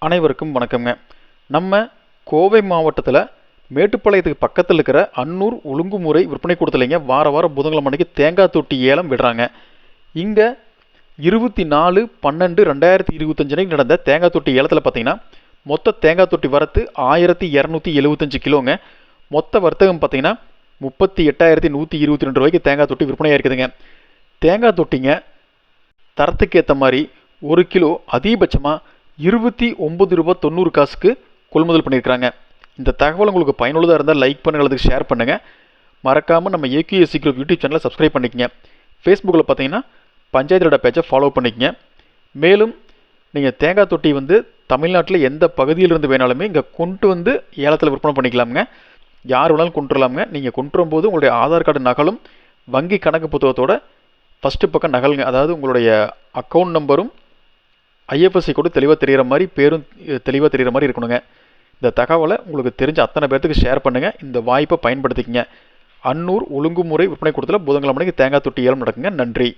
அனைவருக்கும் வணக்கங்க. நம்ம கோவை மாவட்டத்தில் மேட்டுப்பாளையத்துக்கு பக்கத்தில் இருக்கிற அன்னூர் ஒழுங்குமுறை விற்பனை கூடத்துலைங்க வாரம் புதன்கிழமை அன்னைக்கு தேங்காய் தொட்டி ஏலம் விடுறாங்க. இங்கே 24/12/2025 நடந்த தேங்காய் தொட்டி ஏலத்தில் பார்த்தீங்கன்னா மொத்த தேங்காய் தொட்டி வரத்து 1275 கிலோங்க. மொத்த வர்த்தகம் பார்த்தீங்கன்னா 38,122 ரூபாய்க்கு தேங்காய் தொட்டி விற்பனையாக இருக்குதுங்க. தேங்காய் தொட்டிங்க தரத்துக்கு ஏற்ற மாதிரி 1 கிலோ அதிகபட்சமாக 29 ரூபாய் 90 காசுக்கு கொள்முதல் பண்ணியிருக்கிறாங்க. இந்த தகவல் உங்களுக்கு பயனுள்ளதாக இருந்தால் லைக் பண்ணுங்கள், அதுக்கு ஷேர் பண்ணுங்கள். மறக்காமல் நம்ம ஏக்யூஎஸ்சி குரூப் யூடியூப் சேனலை சப்ஸ்கிரைப் பண்ணிக்கங்க. ஃபேஸ்புக்கில் பார்த்தீங்கன்னா பஞ்சாயத்தோட பேஜை ஃபாலோ பண்ணிக்கங்க. மேலும் நீங்கள் தேங்காய் தொட்டி தமிழ்நாட்டில் எந்த பகுதியிலிருந்து வேணாலுமே இங்கே கொண்டு ஏலத்தில் விற்பனை பண்ணிக்கலாமுங்க. யார் வேணாலும் கொண்டு வரலாமுங்க. நீங்கள் கொண்டு வரும்போது உங்களுடைய ஆதார் கார்டு நகலும் வங்கி கணக்கு புத்தகத்தோட ஃபஸ்ட்டு பக்கம் நகலுங்க. அதாவது உங்களுடைய அக்கௌண்ட் நம்பரும் ஐஎஃப்எஸ்சி கூட தெளிவாக தெரிகிற மாதிரி, பேரும் தெளிவாக தெரிகிற மாதிரி இருக்கணுங்க. இந்த தகவலை உங்களுக்கு தெரிஞ்ச அத்தனை பேர்த்துக்கு ஷேர் பண்ணுங்கள். இந்த வாய்ப்பை பயன்படுத்திக்கங்க. அன்னூர் ஒழுங்குமுறை விற்பனை கூடத்தில் புதன்கிழமை தேங்காய் தொட்டி ஏலம் நடக்குங்க. நன்றி.